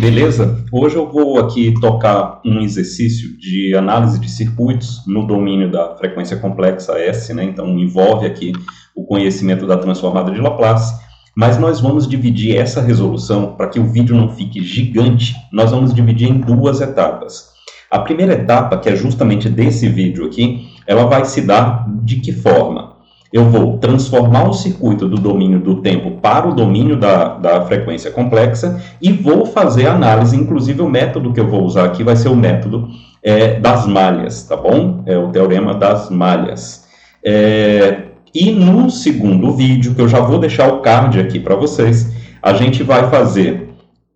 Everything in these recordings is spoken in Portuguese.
Beleza? Hoje eu vou aqui tocar um exercício de análise de circuitos no domínio da frequência complexa S, né? Então envolve aqui o conhecimento da transformada de Laplace, mas nós vamos dividir essa resolução para que o vídeo não fique gigante, nós vamos dividir em duas etapas. A primeira etapa, que é justamente desse vídeo aqui, ela vai se dar de que forma? Eu vou transformar o circuito do domínio do tempo para o domínio da frequência complexa e vou fazer a análise, inclusive o método que eu vou usar aqui vai ser o método das malhas, tá bom? É o teorema das malhas. E no segundo vídeo, que eu já vou deixar o card aqui para vocês, a gente vai fazer,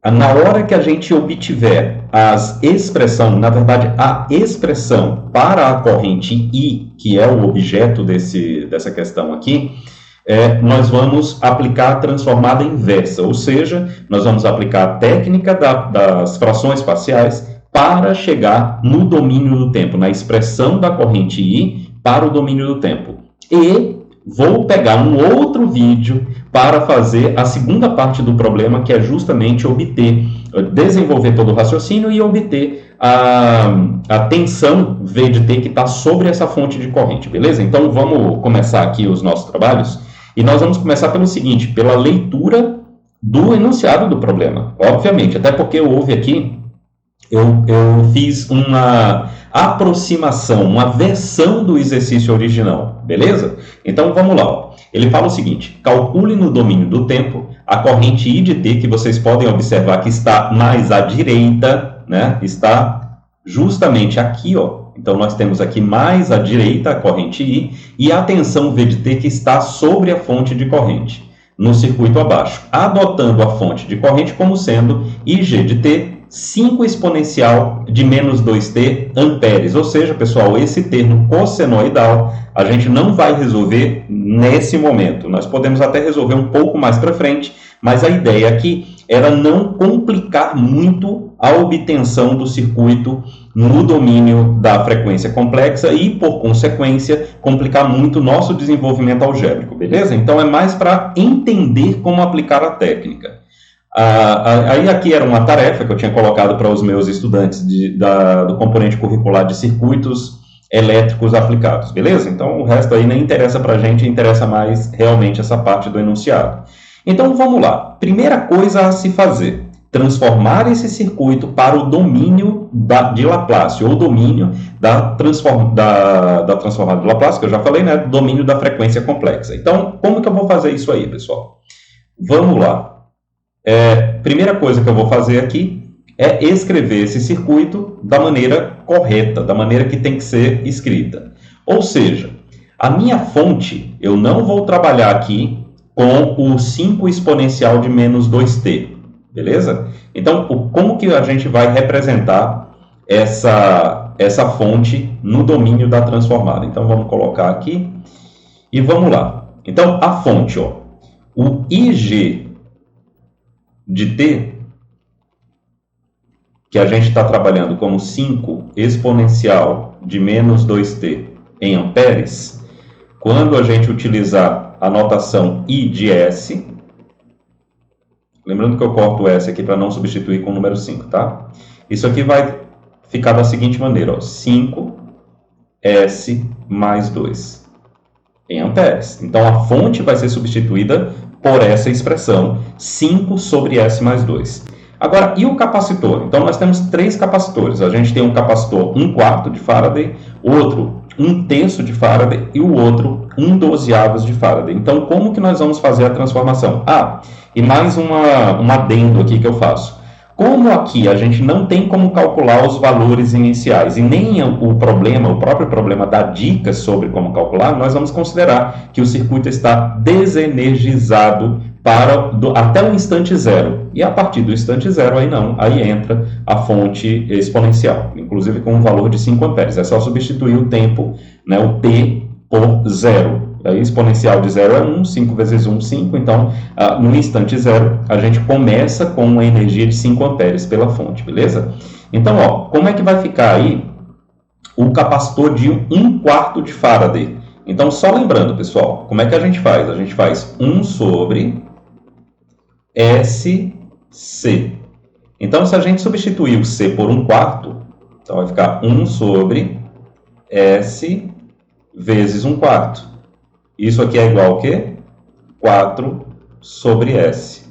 na hora que a gente obtiver a expressão para a corrente I, que é o objeto dessa questão aqui, nós vamos aplicar a transformada inversa, ou seja, nós vamos aplicar a técnica das frações parciais para chegar no domínio do tempo, na expressão da corrente I para o domínio do tempo. E vou pegar um outro vídeo para fazer a segunda parte do problema, que é justamente desenvolver todo o raciocínio e obter a tensão V de T que está sobre essa fonte de corrente, beleza? Então vamos começar aqui os nossos trabalhos e nós vamos começar pelo seguinte, pela leitura do enunciado do problema, obviamente, até porque houve aqui, eu fiz uma aproximação, uma versão do exercício original, beleza? Então vamos lá, ó. Ele fala o seguinte, calcule no domínio do tempo a corrente I de T, que vocês podem observar que está mais à direita, né? Está justamente aqui, ó. Então nós temos aqui mais à direita a corrente I e a tensão V de T que está sobre a fonte de corrente, no circuito abaixo, adotando a fonte de corrente como sendo IG de T 5 exponencial de menos 2t amperes, ou seja, pessoal, esse termo cossenoidal a gente não vai resolver nesse momento, nós podemos até resolver um pouco mais para frente, mas a ideia aqui era não complicar muito a obtenção do circuito no domínio da frequência complexa e, por consequência, complicar muito o nosso desenvolvimento algébrico, beleza? Então é mais para entender como aplicar a técnica. Aí aqui era uma tarefa que eu tinha colocado para os meus estudantes do componente curricular de circuitos elétricos aplicados, beleza? Então o resto aí nem interessa para a gente, interessa mais realmente essa parte do enunciado. Então vamos lá, primeira coisa a se fazer, transformar esse circuito para o domínio de Laplace, ou domínio da transformada de Laplace, que eu já falei, né? Domínio da frequência complexa. Então como que eu vou fazer isso aí, pessoal? Vamos lá. Primeira coisa que eu vou fazer aqui é escrever esse circuito da maneira correta, da maneira que tem que ser escrita. Ou seja, a minha fonte, eu não vou trabalhar aqui com o 5 exponencial de menos 2t, beleza? Então, como que a gente vai representar essa fonte no domínio da transformada? Então, vamos colocar aqui e vamos lá. Então, a fonte, ó, o IG de T, que a gente está trabalhando como 5 exponencial de menos 2t em amperes, quando a gente utilizar a notação I de S, lembrando que eu corto S aqui para não substituir com o número 5, tá? Isso aqui vai ficar da seguinte maneira, ó, 5S mais 2 em amperes. Então a fonte vai ser substituída por essa expressão, 5 sobre S mais 2. Agora, e o capacitor? Então, nós temos 3 capacitores. A gente tem um capacitor 1/4 de Faraday, outro 1/3 de Faraday e o outro 1/12 de Faraday. Então, como que nós vamos fazer a transformação? E mais um adendo aqui que eu faço. Como aqui a gente não tem como calcular os valores iniciais e nem o próprio problema dá dicas sobre como calcular, nós vamos considerar que o circuito está desenergizado até o instante zero. E a partir do instante zero, aí entra a fonte exponencial, inclusive com um valor de 5 amperes. É só substituir o tempo, né, o t, por zero. Aí, exponencial de 0 é 1, 5 vezes 1, 5. Então, no instante zero, a gente começa com uma energia de 5 amperes pela fonte, beleza? Então, ó, como é que vai ficar aí o capacitor de 1/4 de Faraday? Então, só lembrando, pessoal, como é que a gente faz? A gente faz 1 sobre SC. Então, se a gente substituir o C por 1/4, então vai ficar 1 sobre S vezes 1/4. Isso aqui é igual ao quê? 4 sobre S.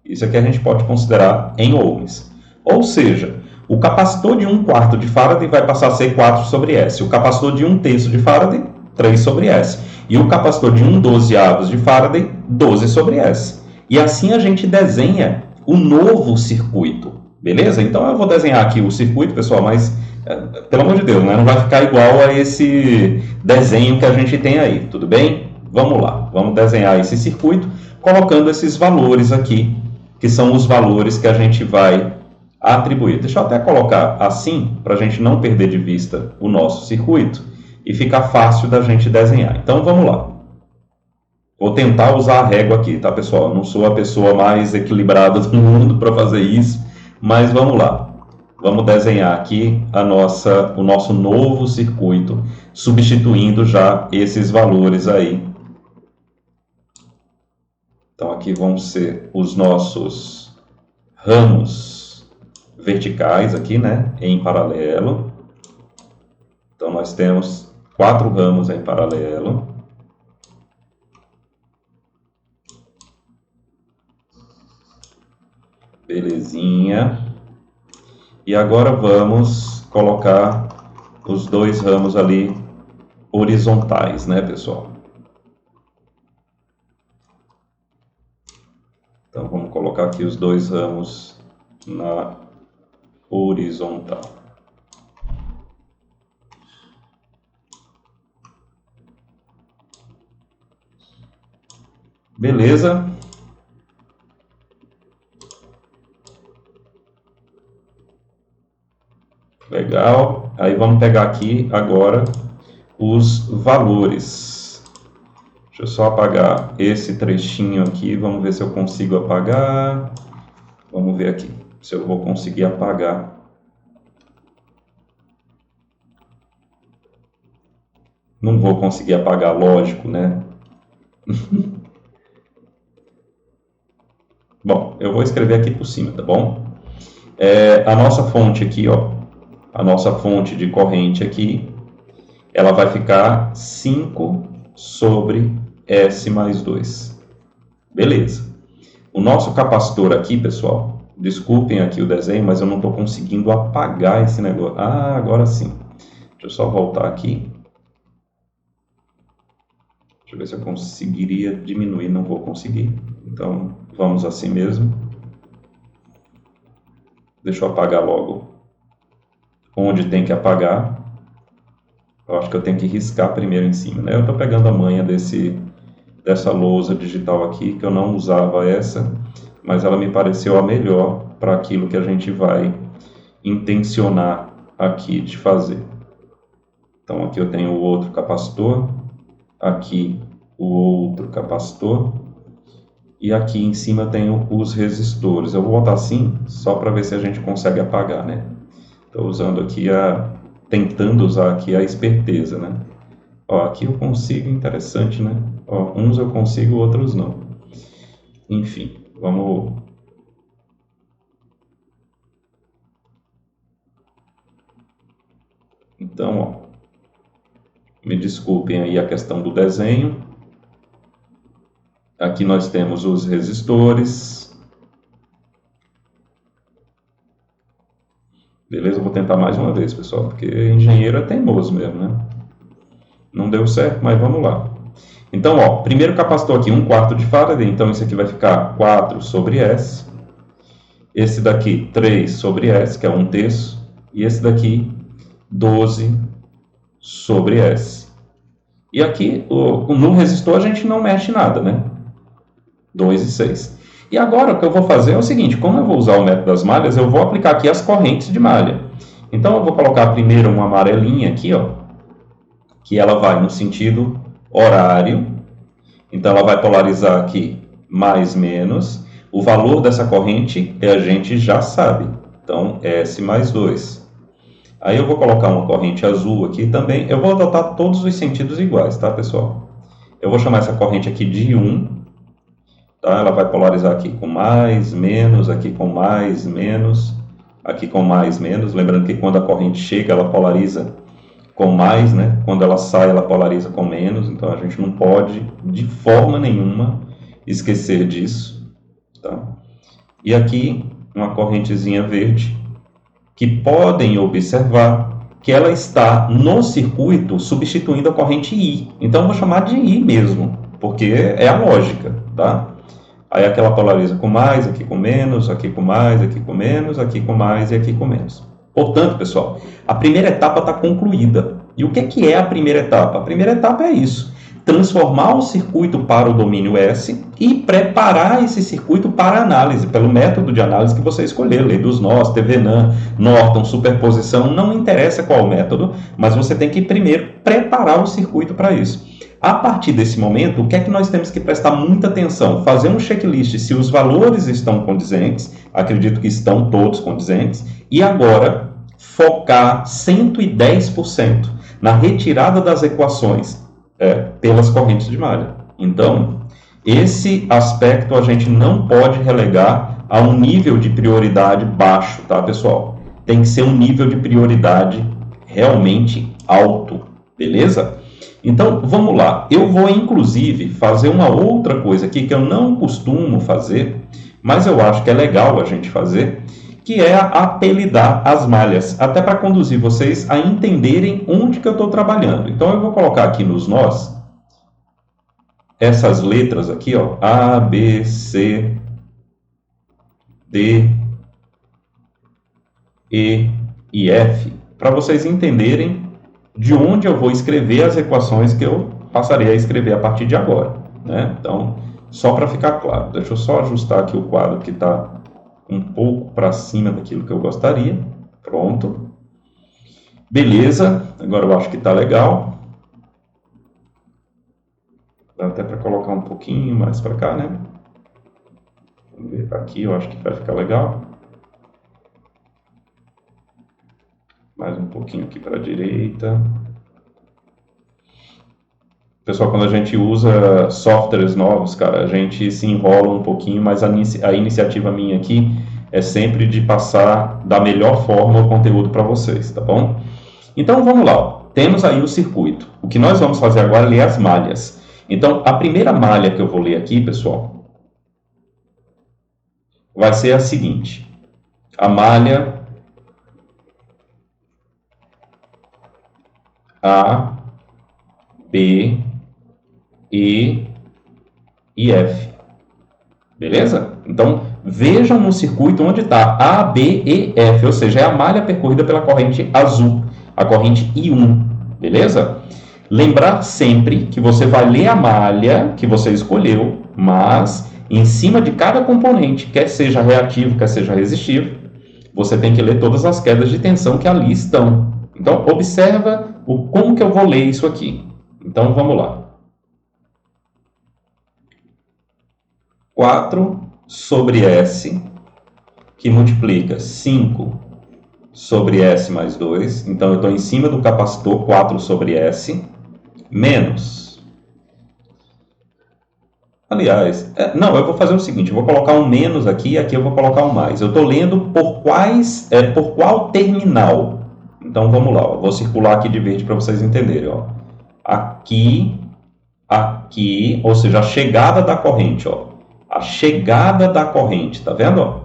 Isso aqui a gente pode considerar em ohms. Ou seja, o capacitor de 1/4 de Faraday vai passar a ser 4 sobre S. O capacitor de 1/3 de Faraday, 3 sobre S. E o capacitor de 1/12 de Faraday, 12 sobre S. E assim a gente desenha o novo circuito. Beleza? Então eu vou desenhar aqui o circuito, pessoal, mas pelo amor de Deus, né? Não vai ficar igual a esse desenho que a gente tem aí, tudo bem? Vamos lá, vamos desenhar esse circuito colocando esses valores aqui, que são os valores que a gente vai atribuir. Deixa eu até colocar assim, para a gente não perder de vista o nosso circuito e ficar fácil da gente desenhar. Então vamos lá. Vou tentar usar a régua aqui, tá, pessoal? Não sou a pessoa mais equilibrada do mundo para fazer isso, mas vamos lá. Vamos desenhar aqui o nosso novo circuito, substituindo já esses valores aí. Então, aqui vão ser os nossos ramos verticais aqui, né, em paralelo. Então, nós temos 4 ramos em paralelo. Belezinha. E agora vamos colocar os 2 ramos ali horizontais, né, pessoal? Então, vamos colocar aqui os 2 ramos na horizontal. Beleza? Legal. Aí vamos pegar aqui agora os valores. Deixa eu só apagar esse trechinho aqui. Vamos ver se eu consigo apagar. Vamos ver aqui se eu vou conseguir apagar. Não vou conseguir apagar, lógico, né? Bom, eu vou escrever aqui por cima, tá bom? A nossa fonte aqui, ó, a nossa fonte de corrente aqui, ela vai ficar 5 sobre S mais 2. Beleza. O nosso capacitor aqui, pessoal, desculpem aqui o desenho, mas eu não estou conseguindo apagar esse negócio. Ah, agora sim. Deixa eu só voltar aqui. Deixa eu ver se eu conseguiria diminuir, não vou conseguir. Então, vamos assim mesmo. Deixa eu apagar logo onde tem que apagar. Eu acho que eu tenho que riscar primeiro em cima, né? Eu estou pegando a manha dessa lousa digital aqui, que eu não usava essa, mas ela me pareceu a melhor para aquilo que a gente vai intencionar aqui de fazer. Então, aqui eu tenho o outro capacitor, aqui o outro capacitor, e aqui em cima eu tenho os resistores. Eu vou botar assim, só para ver se a gente consegue apagar, né? Estou usando aqui tentando usar aqui a esperteza, né? Ó, aqui eu consigo, interessante, né? Ó, uns eu consigo, outros não. Enfim, vamos... Então, ó, me desculpem aí a questão do desenho. Aqui nós temos os resistores. Beleza? Eu vou tentar mais uma vez, pessoal, porque engenheiro é teimoso mesmo, né? Não deu certo, mas vamos lá. Então, ó, primeiro capacitor aqui, 1/4 de Faraday, então isso aqui vai ficar 4 sobre S. Esse daqui, 3 sobre S, que é 1/3. E esse daqui, 12 sobre S. E aqui, no resistor, a gente não mexe nada, né? 2 e 6. E agora, o que eu vou fazer é o seguinte, como eu vou usar o método das malhas, eu vou aplicar aqui as correntes de malha. Então, eu vou colocar primeiro uma amarelinha aqui, ó, que ela vai no sentido horário. Então, ela vai polarizar aqui mais, menos. O valor dessa corrente a gente já sabe. Então, S mais 2. Aí eu vou colocar uma corrente azul aqui também. Eu vou adotar todos os sentidos iguais, tá, pessoal? Eu vou chamar essa corrente aqui de 1. tá? Ela vai polarizar aqui com mais, menos, aqui com mais, menos, aqui com mais, menos. Lembrando que quando a corrente chega, ela polariza com mais, né? Quando ela sai, ela polariza com menos. Então, a gente não pode, de forma nenhuma, esquecer disso, tá? E aqui, uma correntezinha verde, que podem observar que ela está no circuito substituindo a corrente I. Então, eu vou chamar de I mesmo, porque é a lógica, tá? Aí aqui ela polariza com mais, aqui com menos, aqui com mais, aqui com menos, aqui com mais e aqui com menos. Portanto, pessoal, a primeira etapa está concluída. E o que é a primeira etapa? A primeira etapa é isso: transformar o circuito para o domínio S e preparar esse circuito para análise, pelo método de análise que você escolher, lei dos nós, TveNAM, Norton, superposição, não interessa qual método, mas você tem que primeiro preparar o circuito para isso. A partir desse momento, o que é que nós temos que prestar muita atenção? Fazer um checklist se os valores estão condizentes, acredito que estão todos condizentes, e agora focar 110% na retirada das equações pelas correntes de malha. Então, esse aspecto a gente não pode relegar a um nível de prioridade baixo, tá, pessoal? Tem que ser um nível de prioridade realmente alto, beleza? Então, vamos lá. Eu vou, inclusive, fazer uma outra coisa aqui que eu não costumo fazer, mas eu acho que é legal a gente fazer, que é apelidar as malhas, até para conduzir vocês a entenderem onde que eu estou trabalhando. Então, eu vou colocar aqui nos nós, essas letras aqui, ó, A, B, C, D, E e F, para vocês entenderem de onde eu vou escrever as equações que eu passarei a escrever a partir de agora, né? Então, só para ficar claro, deixa eu só ajustar aqui o quadro que está um pouco para cima daquilo que eu gostaria. Pronto. Beleza, agora eu acho que está legal. Dá até para colocar um pouquinho mais para cá, né? Vamos ver, aqui eu acho que vai ficar legal. Mais um pouquinho aqui para a direita. Pessoal, quando a gente usa softwares novos, cara, a gente se enrola um pouquinho, mas a iniciativa minha aqui é sempre de passar da melhor forma o conteúdo para vocês, tá bom? Então, vamos lá. Ó. Temos aí o circuito. O que nós vamos fazer agora é ler as malhas. Então, a primeira malha que eu vou ler aqui, pessoal, vai ser a seguinte. A malha A, B, E e F. Beleza? Então, vejam no circuito onde está A, B, E, F, ou seja, é a malha percorrida pela corrente azul, a corrente I1. Beleza? Lembrar sempre que você vai ler a malha que você escolheu, mas em cima de cada componente, quer seja reativo, quer seja resistivo, você tem que ler todas as quedas de tensão que ali estão. Então, observa como que eu vou ler isso aqui. Então, vamos lá. 4 sobre S, que multiplica 5 sobre S mais 2. Então, eu estou em cima do capacitor 4 sobre S, menos. Aliás, não, eu vou fazer o seguinte, eu vou colocar um menos aqui e aqui eu vou colocar um mais. Eu estou lendo por qual terminal. Então, vamos lá, ó. Vou circular aqui de verde para vocês entenderem. Ó. Aqui, aqui, ou seja, a chegada da corrente. Ó. A chegada da corrente, tá vendo? Ó?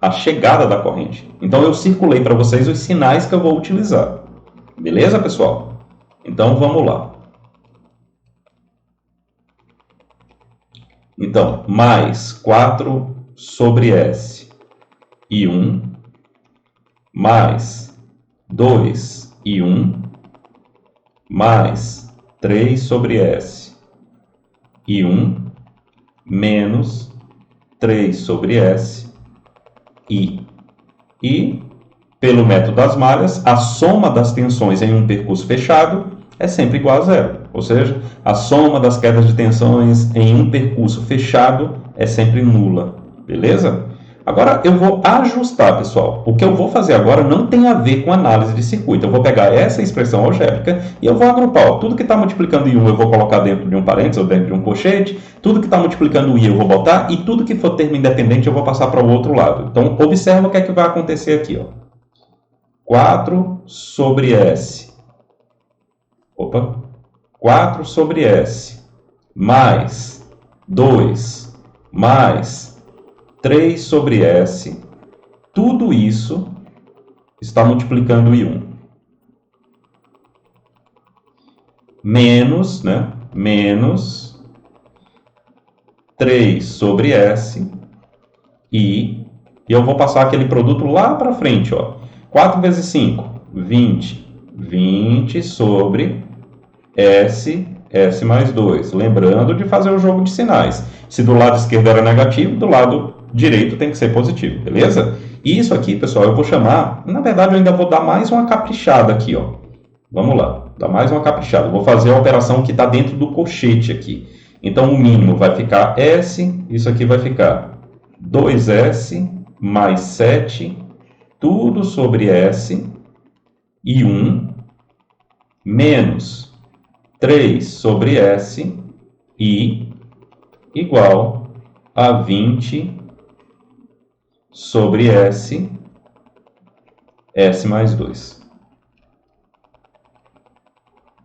A chegada da corrente. Então, eu circulei para vocês os sinais que eu vou utilizar. Beleza, pessoal? Então, vamos lá. Então, mais 4 sobre S e 1, mais 2 e 1, mais 3 sobre S e 1, menos 3 sobre S e pelo método das malhas, a soma das tensões em um percurso fechado é sempre igual a zero. Ou seja, a soma das quedas de tensões em um percurso fechado é sempre nula. Beleza? Agora eu vou ajustar, pessoal. O que eu vou fazer agora não tem a ver com análise de circuito. Eu vou pegar essa expressão algébrica e eu vou agrupar. Ó, tudo que está multiplicando em 1 eu vou colocar dentro de um parênteses ou dentro de um colchete. Tudo que está multiplicando i eu vou botar. E tudo que for termo independente eu vou passar para o outro lado. Então, observa o que é que vai acontecer aqui. Ó. 4 sobre S. 4 sobre S. Mais 2. Mais 3 sobre S, tudo isso está multiplicando em 1. Menos, né? Menos 3 sobre S e eu vou passar aquele produto lá para frente, ó. 4 vezes 5, 20. 20 sobre S, S mais 2. Lembrando de fazer o jogo de sinais. Se do lado esquerdo era negativo, do lado direito tem que ser positivo, beleza? E isso aqui, pessoal, eu vou chamar... Na verdade, eu ainda vou dar mais uma caprichada aqui, ó. Vamos lá, dar mais uma caprichada. Vou fazer a operação que está dentro do colchete aqui. Então, o mínimo vai ficar S, isso aqui vai ficar 2S mais 7, tudo sobre S, e 1, menos 3 sobre S, e igual a 20 sobre S, S mais 2.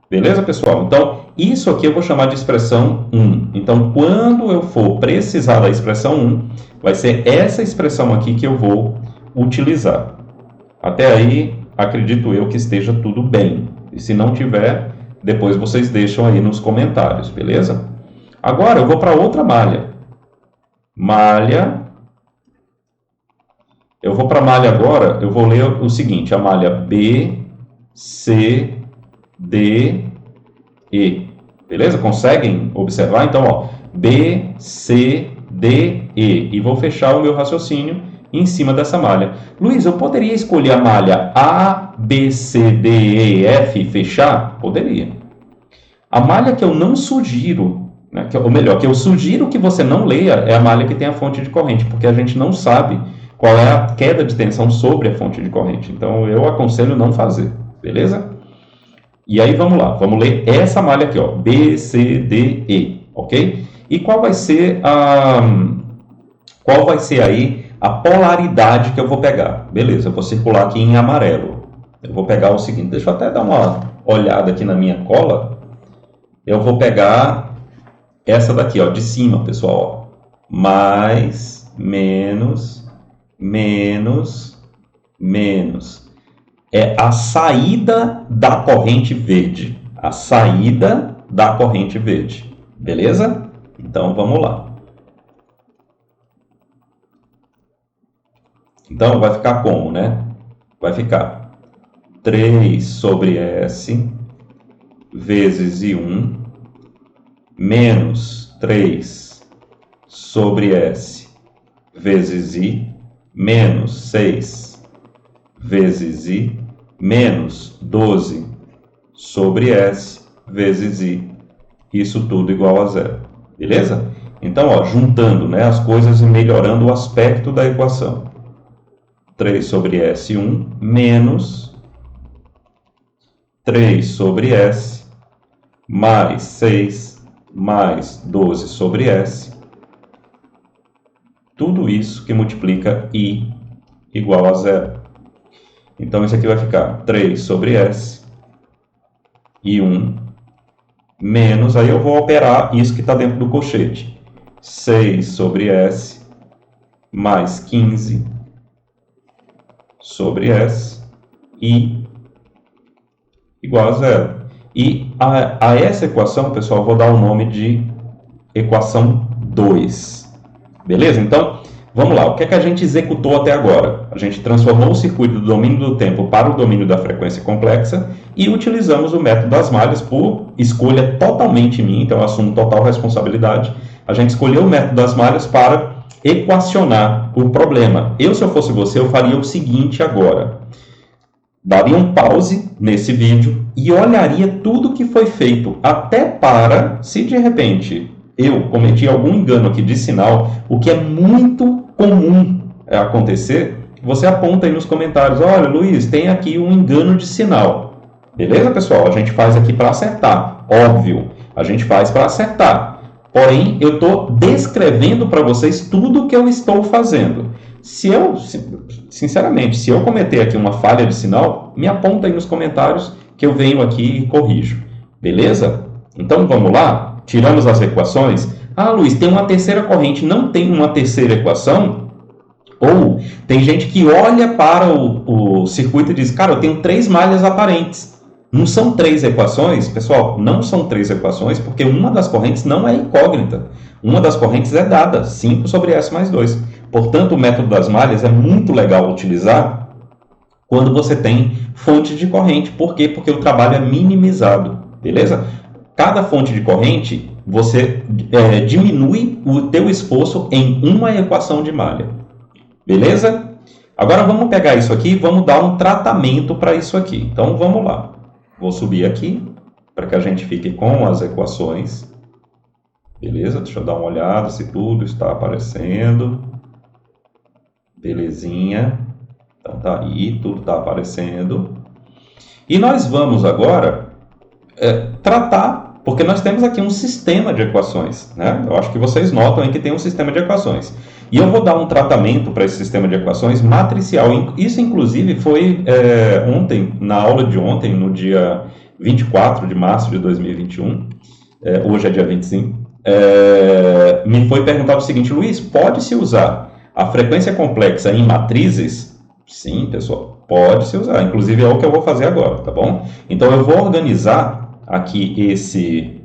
Beleza, pessoal? Então, isso aqui eu vou chamar de expressão 1. Então, quando eu for precisar da expressão 1, vai ser essa expressão aqui que eu vou utilizar. Até aí, acredito eu que esteja tudo bem. E se não tiver, depois vocês deixam aí nos comentários, beleza? Agora, eu vou para outra malha. Malha... Eu vou para a malha agora, eu vou ler o seguinte, a malha B, C, D, E. Beleza? Conseguem observar? Então, ó, B, C, D, E. E vou fechar o meu raciocínio em cima dessa malha. Luiz, eu poderia escolher a malha A, B, C, D, E, F e fechar? Poderia. A malha que eu não sugiro, né, ou melhor, que eu sugiro que você não leia, é a malha que tem a fonte de corrente, porque a gente não sabe qual é a queda de tensão sobre a fonte de corrente. Então, eu aconselho não fazer, beleza? E aí, vamos lá. Vamos ler essa malha aqui, ó. B, C, D, E, ok? E qual vai ser aí a polaridade que eu vou pegar? Beleza, eu vou circular aqui em amarelo. Eu vou pegar o seguinte, deixa eu até dar uma olhada aqui na minha cola. Eu vou pegar essa daqui, ó, de cima, pessoal. Ó. Mais, menos... menos, menos. É a saída da corrente verde. A saída da corrente verde. Beleza? Então, vamos lá. Então, vai ficar como, né? Vai ficar 3 sobre S vezes I1 menos 3 sobre S vezes I menos 6 vezes I, menos 12 sobre S vezes I. Isso tudo igual a zero. Beleza? Então, ó, juntando, né, as coisas e melhorando o aspecto da equação. 3 sobre S1 menos 3 sobre S mais 6 mais 12 sobre S. Tudo isso que multiplica I igual a zero. Então, isso aqui vai ficar 3 sobre S, I1, menos, aí eu vou operar isso que está dentro do colchete. 6 sobre S, mais 15 sobre S, I igual a zero. E a essa equação, pessoal, eu vou dar o nome de equação 2. Beleza? Então, vamos lá. O que é que a gente executou até agora? A gente transformou o circuito do domínio do tempo para o domínio da frequência complexa e utilizamos o método das malhas por escolha totalmente minha, então eu assumo total responsabilidade. A gente escolheu o método das malhas para equacionar o problema. Se eu fosse você, eu faria o seguinte agora. Daria um pause nesse vídeo e olharia tudo que foi feito, até para, se de repente eu cometi algum engano aqui de sinal, o que é muito comum acontecer, você aponta aí nos comentários, olha, Luiz, tem aqui um engano de sinal. Beleza, pessoal? A gente faz aqui para acertar. Óbvio, a gente faz para acertar. Porém, eu estou descrevendo para vocês tudo o que eu estou fazendo. Sinceramente, se eu cometer aqui uma falha de sinal, me aponta aí nos comentários que eu venho aqui e corrijo. Beleza? Então, vamos lá? Tiramos as equações. Ah, Luiz, tem uma terceira corrente. Não tem uma terceira equação? Ou tem gente que olha para o circuito e diz, cara, eu tenho 3 malhas aparentes. Não são 3 equações? Pessoal, não são 3 equações, porque uma das correntes não é incógnita. Uma das correntes é dada, 5 sobre S mais 2. Portanto, o método das malhas é muito legal utilizar quando você tem fonte de corrente. Por quê? Porque o trabalho é minimizado, beleza? Cada fonte de corrente, você diminui o teu esforço em uma equação de malha. Beleza? Agora vamos pegar isso aqui e vamos dar um tratamento para isso aqui. Então vamos lá. Vou subir aqui para que a gente fique com as equações. Beleza? Deixa eu dar uma olhada se tudo está aparecendo. Belezinha. Então tá aí, tudo está aparecendo. E nós vamos agora tratar, porque nós temos aqui um sistema de equações, né? Eu acho que vocês notam aí que tem um sistema de equações. E eu vou dar um tratamento para esse sistema de equações matricial. Isso, inclusive, foi ontem, na aula de ontem, no dia 24 de março de 2021. Hoje é dia 25. Me foi perguntado o seguinte, Luiz, pode-se usar a frequência complexa em matrizes? Sim, pessoal, pode-se usar. Inclusive, é o que eu vou fazer agora, tá bom? Então, eu vou organizar aqui esse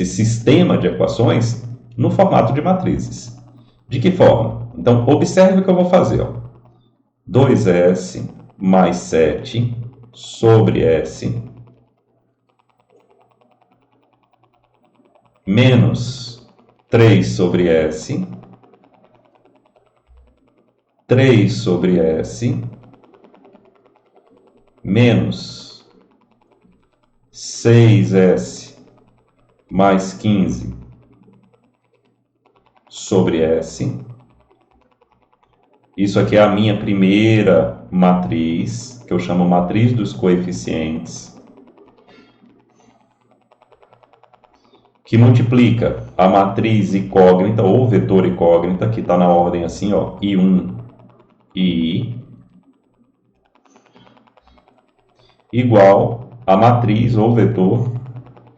sistema de equações no formato de matrizes. De que forma? Então, observe o que eu vou fazer. 2S mais 7 sobre S menos 3 sobre S, 3 sobre S, menos 6S mais 15 sobre S. Isso aqui é a minha primeira matriz, que eu chamo matriz dos coeficientes, que multiplica a matriz incógnita ou vetor incógnita, que está na ordem assim, ó, I1 e I, igual a matriz ou vetor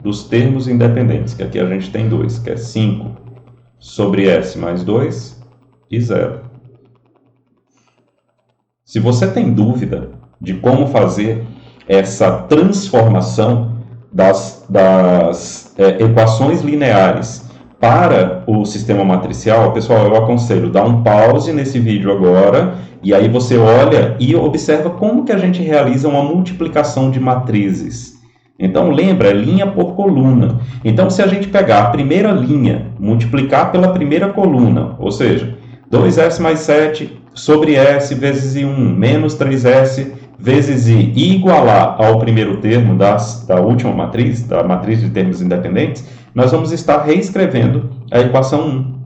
dos termos independentes, que aqui a gente tem 2, que é 5 sobre S mais 2 e 0. Se você tem dúvida de como fazer essa transformação das equações lineares para o sistema matricial, pessoal, eu aconselho dar um pause nesse vídeo agora e aí você olha e observa como que a gente realiza uma multiplicação de matrizes. Então, lembra, é linha por coluna. Então, se a gente pegar a primeira linha, multiplicar pela primeira coluna, ou seja, 2S mais 7 sobre S vezes I1 menos 3S vezes I, e igualar ao primeiro termo da última matriz, da matriz de termos independentes, nós vamos estar reescrevendo a equação 1.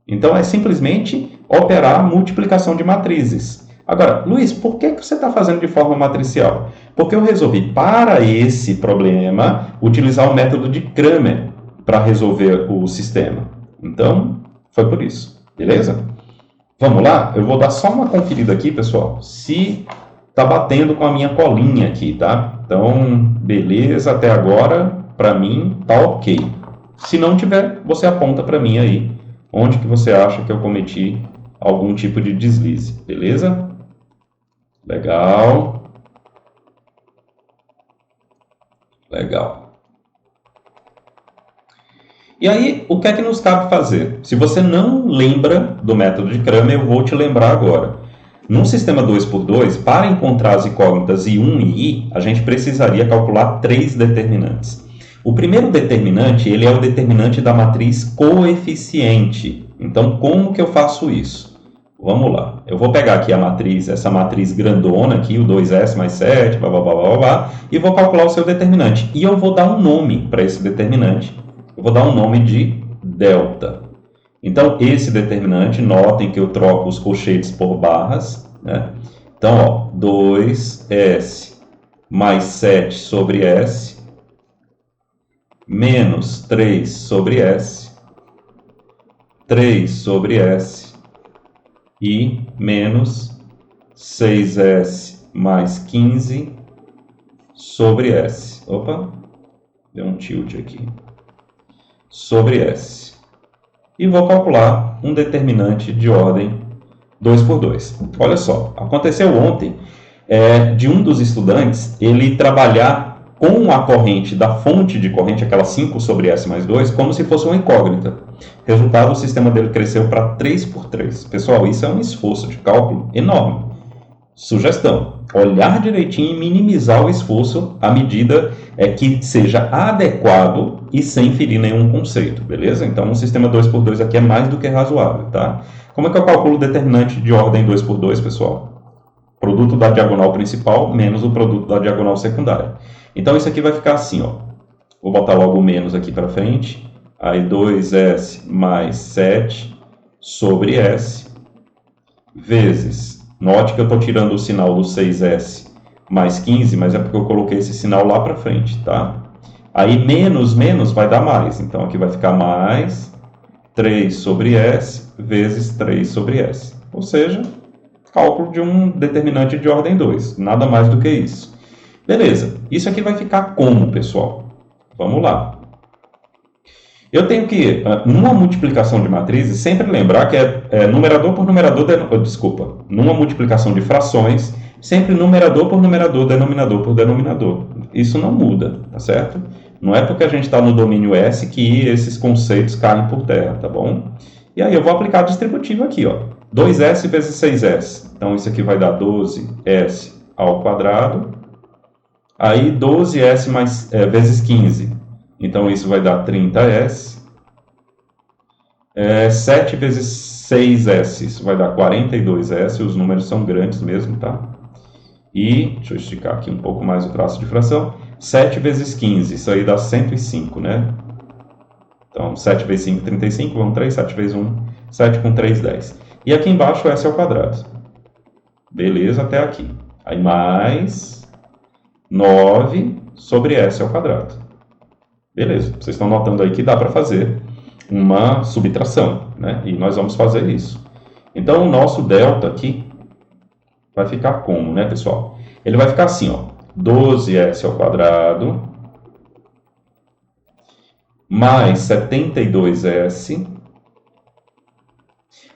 Então, é simplesmente operar a multiplicação de matrizes. Agora, Luiz, por que você está fazendo de forma matricial? Porque eu resolvi, para esse problema, utilizar o método de Cramer para resolver o sistema. Então, foi por isso. Beleza? Vamos lá? Eu vou dar só uma conferida aqui, pessoal, se está batendo com a minha colinha aqui, tá? Então, beleza, até agora, para mim, tá ok. Se não tiver, você aponta para mim aí, onde que você acha que eu cometi algum tipo de deslize, beleza? Legal. Legal. E aí, o que é que nos cabe fazer? Se você não lembra do método de Cramer, eu vou te lembrar agora. Num sistema 2x2, para encontrar as incógnitas I1 e I, a gente precisaria calcular 3 determinantes. O primeiro determinante, ele é o determinante da matriz coeficiente. Então, como que eu faço isso? Vamos lá. Eu vou pegar aqui a matriz, essa matriz grandona aqui, o 2S mais 7, blá, blá, blá, blá, blá, e vou calcular o seu determinante. E eu vou dar um nome para esse determinante. Eu vou dar um nome de delta. Então, esse determinante, notem que eu troco os colchetes por barras, né? Então, ó, 2S mais 7 sobre S, menos 3 sobre S, 3 sobre S, e menos 6S mais 15 sobre S. Opa, deu um tilt aqui. Sobre S. E vou calcular um determinante de ordem 2 por 2. Olha só, aconteceu ontem de um dos estudantes ele trabalhar com a corrente da fonte de corrente, aquela 5 sobre S mais 2, como se fosse uma incógnita. Resultado, o sistema dele cresceu para 3 por 3. Pessoal, isso é um esforço de cálculo enorme. Sugestão, olhar direitinho e minimizar o esforço à medida que seja adequado e sem ferir nenhum conceito, beleza? Então, um sistema 2 por 2 aqui é mais do que razoável, tá? Como é que eu calculo o determinante de ordem 2 por 2, pessoal? Produto da diagonal principal menos o produto da diagonal secundária. Então, isso aqui vai ficar assim, ó. Vou botar logo o menos aqui para frente. Aí, 2S mais 7 sobre S, vezes... Note que eu estou tirando o sinal do 6S mais 15, mas é porque eu coloquei esse sinal lá para frente, tá? Aí, menos, menos vai dar mais. Então, aqui vai ficar mais 3 sobre S vezes 3 sobre S. Ou seja, cálculo de um determinante de ordem 2. Nada mais do que isso. Beleza. Isso aqui vai ficar como, pessoal? Vamos lá. Eu tenho que, numa multiplicação de matrizes, sempre lembrar que é numerador por numerador, numa multiplicação de frações, sempre numerador por numerador, denominador por denominador. Isso não muda, tá certo? Não é porque a gente está no domínio S que esses conceitos caem por terra, tá bom? E aí eu vou aplicar a distributiva aqui, ó. 2S vezes 6S. Então, isso aqui vai dar 12S ao quadrado. Aí, 12S vezes 15. Então, isso vai dar 30S. 7 vezes 6S, isso vai dar 42S. Os números são grandes mesmo, tá? E, deixa eu esticar aqui um pouco mais o traço de fração. 7 vezes 15, isso aí dá 105, né? Então, 7 vezes 5, 35, vamos 3. 7 vezes 1, 7 com 3, 10. E aqui embaixo, S ao quadrado. Beleza, até aqui. Aí, mais 9 sobre S ao quadrado. Beleza, vocês estão notando aí que dá para fazer uma subtração, né? E nós vamos fazer isso. Então, o nosso delta aqui vai ficar como, né, pessoal? Ele vai ficar assim, ó, 12S ao quadrado mais 72S.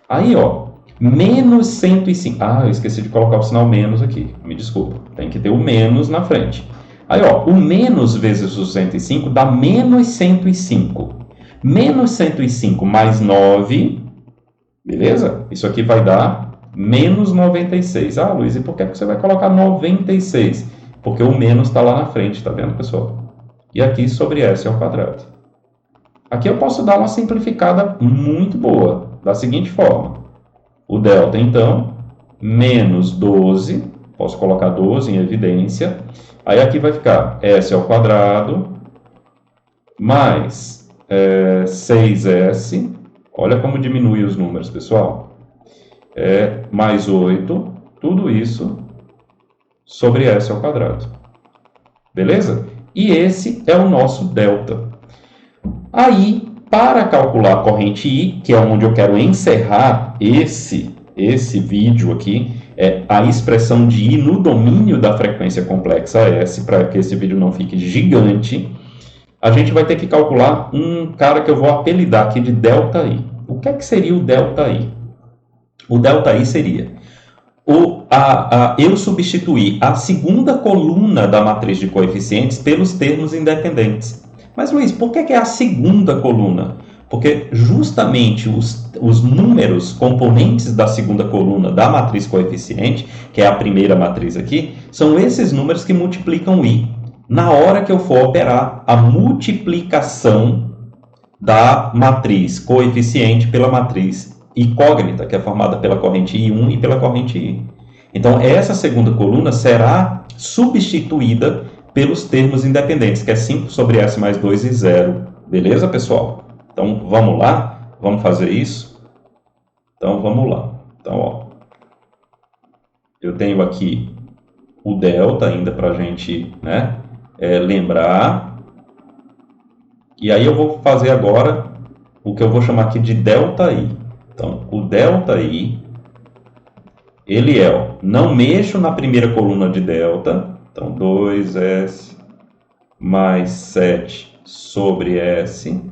Aí, ó, menos 105. Ah, eu esqueci de colocar o sinal menos aqui. Me desculpa, tem que ter o menos na frente. Aí, ó, o menos vezes o 105 dá menos 105. Menos 105 mais 9, beleza? Isso aqui vai dar menos 96. Ah, Luiz, e por que você vai colocar 96? Porque o menos está lá na frente, tá vendo, pessoal? E aqui sobre S ao quadrado. Aqui eu posso dar uma simplificada muito boa, da seguinte forma. O delta, então, menos 12, posso colocar 12 em evidência. Aí aqui vai ficar S ao quadrado, mais 6S, olha como diminui os números, pessoal, mais 8, tudo isso sobre S ao quadrado, beleza? E esse é o nosso delta. Aí, para calcular a corrente I, que é onde eu quero encerrar esse vídeo aqui, a expressão de I no domínio da frequência complexa S, para que esse vídeo não fique gigante, a gente vai ter que calcular um cara que eu vou apelidar aqui de ΔI. O que é que seria o ΔI? O ΔI seria eu substituir a segunda coluna da matriz de coeficientes pelos termos independentes. Mas, Luiz, por que é a segunda coluna? Porque justamente os números componentes da segunda coluna da matriz coeficiente, que é a primeira matriz aqui, são esses números que multiplicam I. Na hora que eu for operar a multiplicação da matriz coeficiente pela matriz incógnita, que é formada pela corrente I1 e pela corrente I. Então, essa segunda coluna será substituída pelos termos independentes, que é 5 sobre S mais 2 e 0. Beleza, pessoal? Então, vamos lá? Vamos fazer isso? Então, vamos lá. Então, ó, eu tenho aqui o delta ainda para a gente, né, lembrar. E aí eu vou fazer agora o que eu vou chamar aqui de delta I. Então, o delta I, ele é, ó, não mexo na primeira coluna de delta. Então, 2S mais 7 sobre S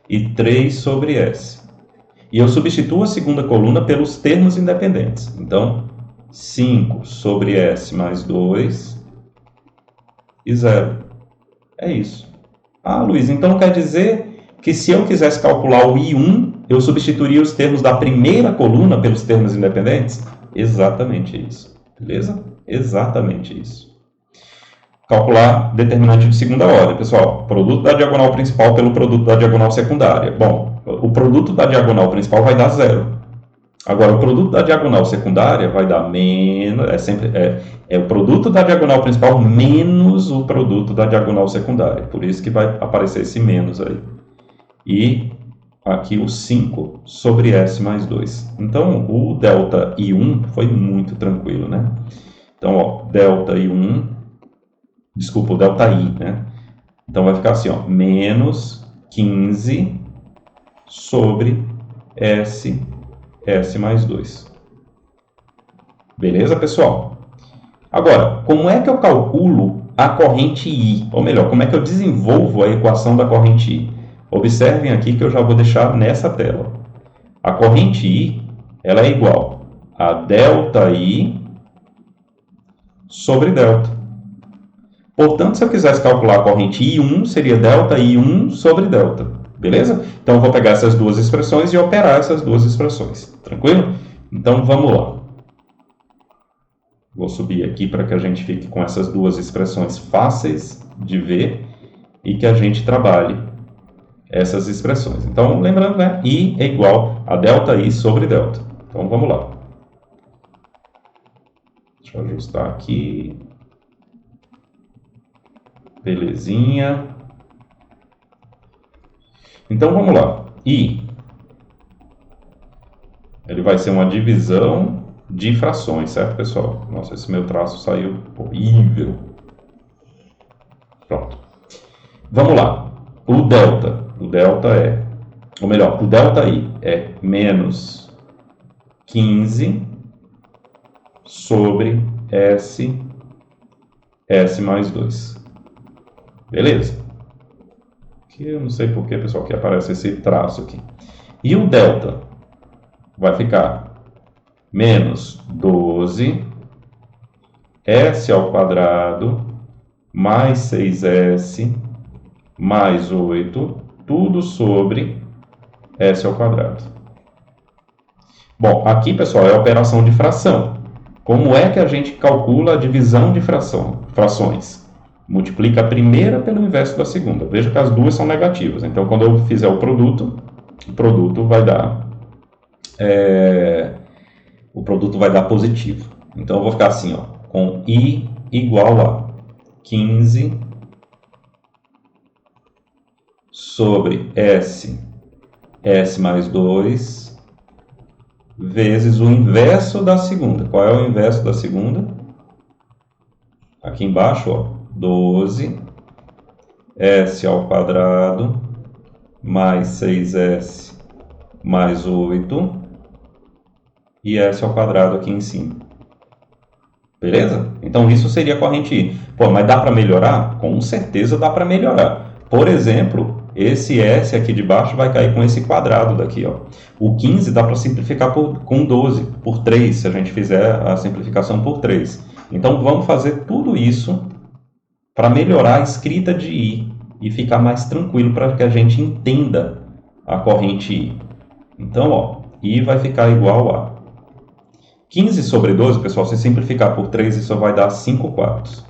e 3 sobre S. E eu substituo a segunda coluna pelos termos independentes. Então, 5 sobre S mais 2 e 0. É isso. Ah, Luiz, então quer dizer que se eu quisesse calcular o I1, eu substituiria os termos da primeira coluna pelos termos independentes? Exatamente isso. Beleza? Exatamente isso. Calcular determinante de segunda ordem. Pessoal, produto da diagonal principal pelo produto da diagonal secundária. Bom, o produto da diagonal principal vai dar 0. Agora, o produto da diagonal secundária vai dar menos, é o produto da diagonal principal menos o produto da diagonal secundária. Por isso que vai aparecer esse menos aí. E aqui o 5 sobre S mais 2. Então, o delta I1 foi muito tranquilo, né? Então, ó, delta I1, desculpa, o delta I, né? Então, vai ficar assim, ó, menos 15 sobre S mais 2. Beleza, pessoal? Agora, como é que eu calculo a corrente I? Ou melhor, como é que eu desenvolvo a equação da corrente I? Observem aqui que eu já vou deixar nessa tela. A corrente I, ela é igual a delta I sobre delta. Portanto, se eu quisesse calcular a corrente I1, seria delta I1 sobre delta. Beleza? Então, eu vou pegar essas duas expressões e operar essas duas expressões. Tranquilo? Então, vamos lá. Vou subir aqui para que a gente fique com essas duas expressões fáceis de ver e que a gente trabalhe essas expressões. Então, lembrando, né? I é igual a delta I sobre delta. Então, vamos lá. Deixa eu ajustar aqui. Belezinha. Então, vamos lá. I, ele vai ser uma divisão de frações, certo, pessoal? Nossa, esse meu traço saiu horrível. Pronto. Vamos lá. O delta é, ou melhor, o delta I é menos 15 sobre S mais 2. Beleza? Aqui eu não sei por que, pessoal, que aparece esse traço aqui. E o delta vai ficar menos 12 S ao quadrado mais 6S mais 8, tudo sobre S ao quadrado. Bom, aqui, pessoal, é a operação de fração. Como é que a gente calcula a divisão de frações? Multiplica a primeira pelo inverso da segunda. Veja que as duas são negativas. Então, quando eu fizer o produto vai dar positivo. Então, eu vou ficar assim, ó, com I igual a 15 sobre S mais 2 vezes o inverso da segunda. Qual é o inverso da segunda? Aqui embaixo, ó, 12 S ao quadrado mais 6S mais 8 e S ao quadrado aqui em cima. Beleza? Então, isso seria a corrente I. Pô, mas dá para melhorar? Com certeza dá para melhorar. Por exemplo, esse S aqui de baixo vai cair com esse quadrado daqui, ó. O 15 dá para simplificar com 12, por 3, se a gente fizer a simplificação por 3. Então, vamos fazer tudo isso para melhorar a escrita de I e ficar mais tranquilo para que a gente entenda a corrente I. Então, ó, I vai ficar igual a 15 sobre 12, pessoal, se simplificar por 3, isso vai dar 5 quartos.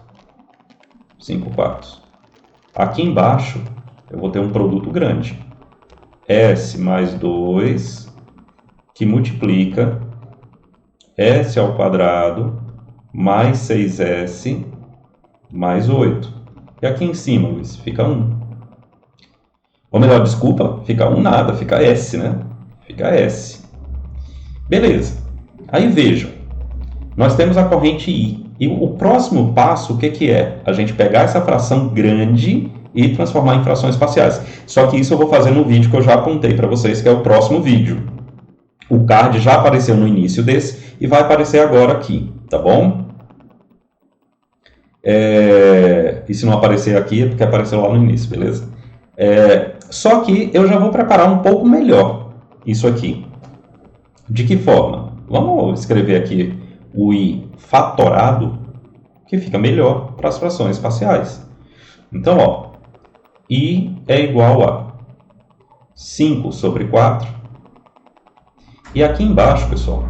5 quartos. Aqui embaixo, eu vou ter um produto grande. S mais 2, que multiplica S ao quadrado mais 6S mais 8. E aqui em cima, Luiz, fica 1. Ou melhor, desculpa, fica 1 nada, fica S, né? Fica S. Beleza. Aí vejam, nós temos a corrente I. E o próximo passo, o que é? A gente pegar essa fração grande e transformar em frações parciais. Só que isso eu vou fazer no vídeo que eu já apontei para vocês, que é o próximo vídeo. O card já apareceu no início desse e vai aparecer agora aqui, tá bom? E se não aparecer aqui é porque apareceu lá no início, beleza? Só que eu já vou preparar um pouco melhor isso aqui. De que forma? Vamos escrever aqui o I fatorado, que fica melhor para as frações parciais. Então, ó, I é igual a 5 sobre 4. E aqui embaixo, pessoal,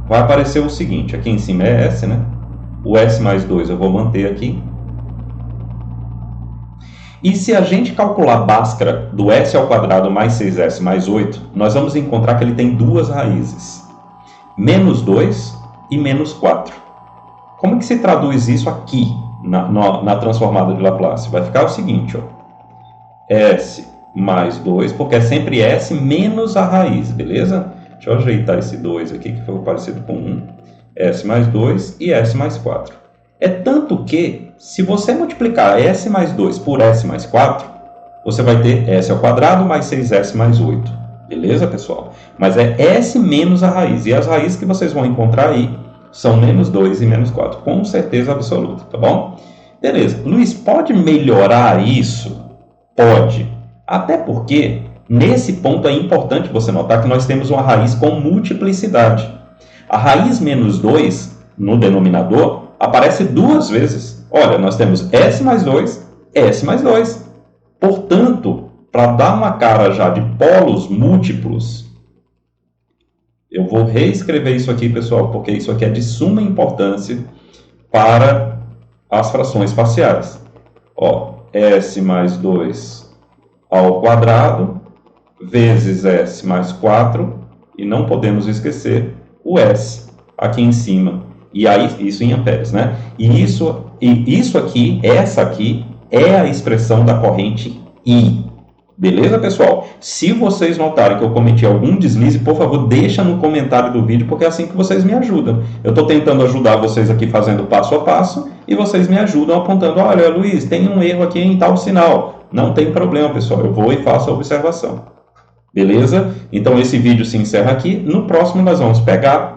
vai aparecer o seguinte. Aqui em cima é S, né? O S mais 2 eu vou manter aqui. E se a gente calcular a Bhaskara do S ao quadrado mais 6S mais 8, nós vamos encontrar que ele tem duas raízes. Menos 2 e menos 4. Como que se traduz isso aqui na transformada de Laplace? Vai ficar o seguinte, ó. S mais 2, porque é sempre S menos a raiz, beleza? Deixa eu ajeitar esse 2 aqui, que foi parecido com 1. S mais 2 e S mais 4. É tanto que, se você multiplicar S mais 2 por S mais 4, você vai ter S ao quadrado mais 6S mais 8. Beleza, pessoal? Mas é S menos a raiz. E as raízes que vocês vão encontrar aí são menos 2 e menos 4. Com certeza absoluta, tá bom? Beleza. Luiz, pode melhorar isso? Pode. Até porque, nesse ponto é importante você notar que nós temos uma raiz com multiplicidade. A raiz menos 2, no denominador, aparece duas vezes. Olha, nós temos S mais 2, S mais 2. Portanto, para dar uma cara já de polos múltiplos, eu vou reescrever isso aqui, pessoal, porque isso aqui é de suma importância para as frações parciais. Ó, S mais 2 ao quadrado, vezes S mais 4, e não podemos esquecer o S aqui em cima. E aí, isso em amperes, né? E isso aqui, essa aqui, é a expressão da corrente I. Beleza, pessoal? Se vocês notarem que eu cometi algum deslize, por favor, deixa no comentário do vídeo, porque é assim que vocês me ajudam. Eu estou tentando ajudar vocês aqui fazendo passo a passo, e vocês me ajudam apontando, olha, Luiz, tem um erro aqui em tal sinal. Não tem problema, pessoal, eu vou e faço a observação. Beleza? Então, esse vídeo se encerra aqui. No próximo, nós vamos pegar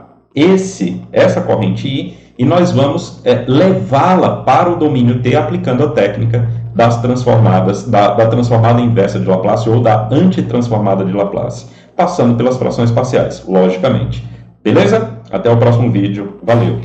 essa corrente I, e nós vamos levá-la para o domínio T, aplicando a técnica das transformadas, da transformada inversa de Laplace ou da antitransformada de Laplace, passando pelas frações parciais, logicamente. Beleza? Até o próximo vídeo. Valeu!